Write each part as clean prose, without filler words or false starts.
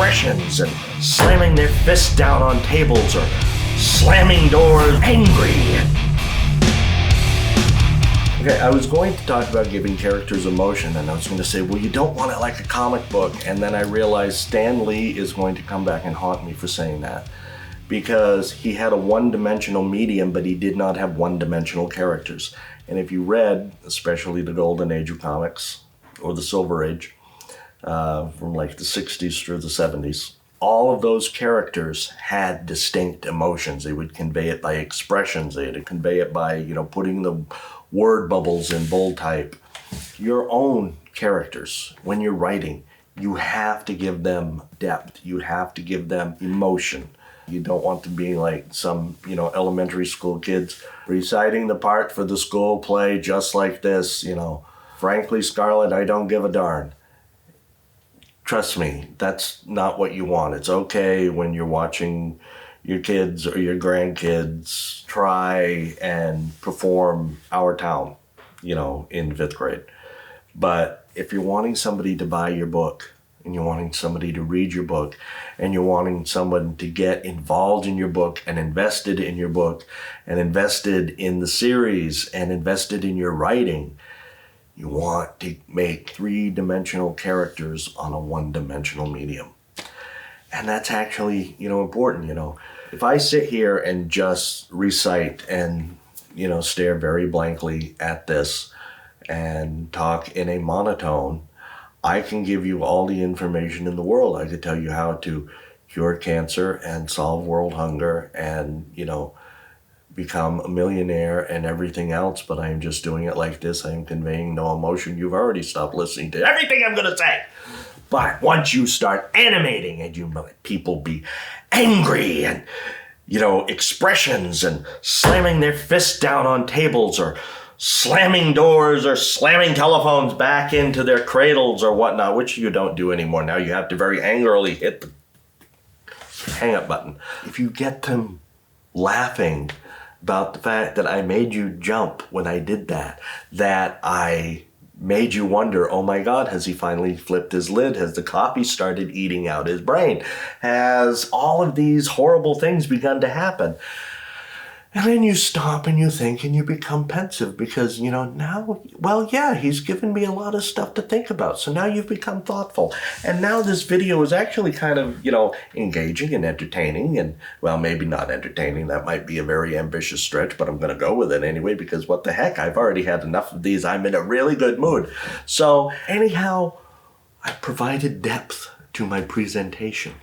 expressions and slamming their fists down on tables or slamming doors, angry. Okay, I was going to talk about giving characters emotion, and I was going to say, well, you don't want it like a comic book. And then I realized Stan Lee is going to come back and haunt me for saying that, because he had a one-dimensional medium, but he did not have one-dimensional characters. And if you read, especially the Golden Age of comics, or the Silver Age, from like the 60s through the 70s, all of those characters had distinct emotions. They would convey it by expressions. They would convey it by, putting the word bubbles in bold type. Your own characters, when you're writing, you have to give them depth. You have to give them emotion. You don't want to be like some, elementary school kids reciting the part for the school play just like this, Frankly, Scarlett, I don't give a darn. Trust me, that's not what you want. It's okay when you're watching your kids or your grandkids try and perform Our Town, in 5th grade. But if you're wanting somebody to buy your book, and you're wanting somebody to read your book, and you're wanting someone to get involved in your book and invested in your book and invested in the series and invested in your writing, you want to make 3-dimensional characters on a 1-dimensional medium. And that's actually, important, If I sit here and just recite and, stare very blankly at this and talk in a monotone, I can give you all the information in the world. I could tell you how to cure cancer and solve world hunger and, become a millionaire and everything else, but I am just doing it like this. I am conveying no emotion. You've already stopped listening to everything I'm going to say. But once you start animating and you let people be angry and, expressions and slamming their fists down on tables or slamming doors or slamming telephones back into their cradles or whatnot, which you don't do anymore. Now you have to very angrily hit the hang up button. If you get them laughing about the fact that I made you jump when I did that I made you wonder, oh my God, has he finally flipped his lid? Has the coffee started eating out his brain? Has all of these horrible things begun to happen? And then you stop and you think and you become pensive because, now, well, yeah, he's given me a lot of stuff to think about. So now you've become thoughtful. And now this video is actually kind of, engaging and entertaining and, well, maybe not entertaining. That might be a very ambitious stretch, but I'm going to go with it anyway because what the heck? I've already had enough of these. I'm in a really good mood. So anyhow, I provided depth to my presentation.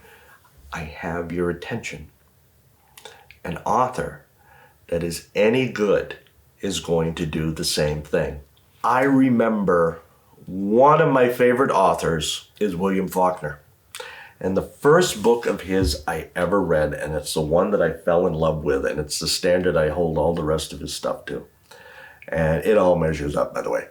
I have your attention. An author that is any good is going to do the same thing. I remember one of my favorite authors is William Faulkner. And the first book of his I ever read, and it's the one that I fell in love with, and it's the standard I hold all the rest of his stuff to, and it all measures up, by the way,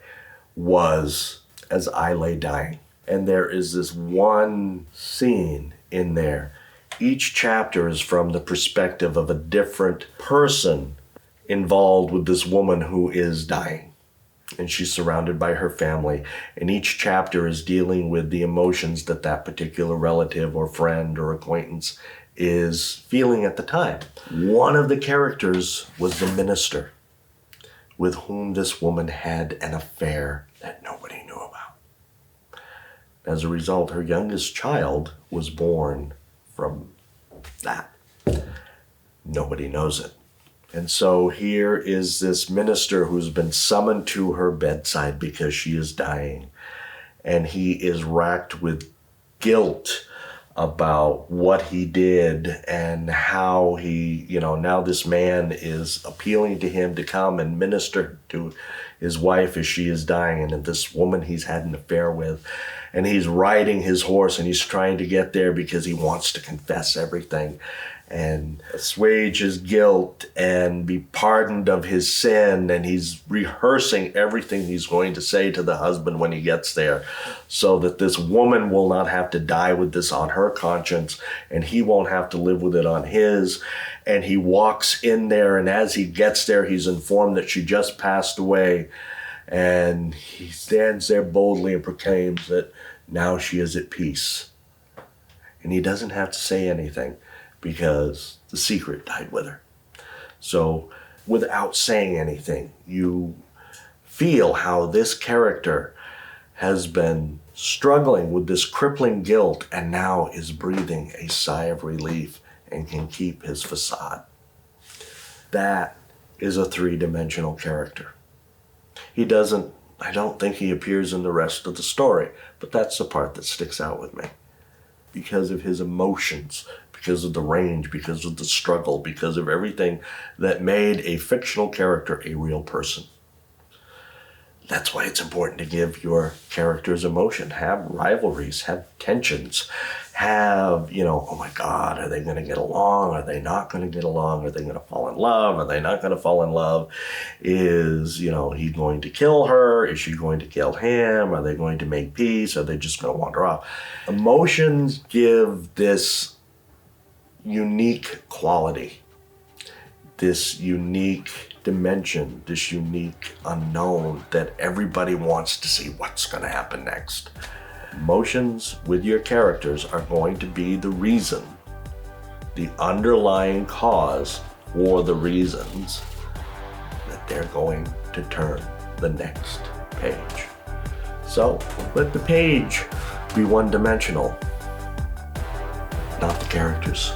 was As I Lay Dying. And there is this one scene in there. Each chapter is from the perspective of a different person involved with this woman who is dying. And she's surrounded by her family. And each chapter is dealing with the emotions that that particular relative or friend or acquaintance is feeling at the time. One of the characters was the minister with whom this woman had an affair that nobody knew about. As a result, her youngest child was born from that. Nobody knows it. And so here is this minister who's been summoned to her bedside because she is dying. And he is racked with guilt about what he did and how he, now this man is appealing to him to come and minister to his wife as she is dying. And this woman he's had an affair with. And he's riding his horse and he's trying to get there because he wants to confess everything and assuage his guilt and be pardoned of his sin. And he's rehearsing everything he's going to say to the husband when he gets there so that this woman will not have to die with this on her conscience and he won't have to live with it on his. And he walks in there, and as he gets there, he's informed that she just passed away. And he stands there boldly and proclaims that now she is at peace. and he doesn't have to say anything because the secret died with her. So without saying anything, you feel how this character has been struggling with this crippling guilt and now is breathing a sigh of relief and can keep his facade. That is a three-dimensional character. I don't think he appears in the rest of the story, but that's the part that sticks out with me. Because of his emotions, because of the range, because of the struggle, because of everything that made a fictional character a real person. That's why it's important to give your characters emotion, have rivalries, have tensions, have, oh my God, are they going to get along? Are they not going to get along? Are they going to fall in love? Are they not going to fall in love? Is, he going to kill her? Is she going to kill him? Are they going to make peace? Are they just going to wander off? Emotions give this unique quality, this unique dimension, this unique unknown that everybody wants to see what's going to happen next. Emotions with your characters are going to be the reason, the underlying cause for the reasons that they're going to turn the next page. So let the page be one-dimensional, not the characters.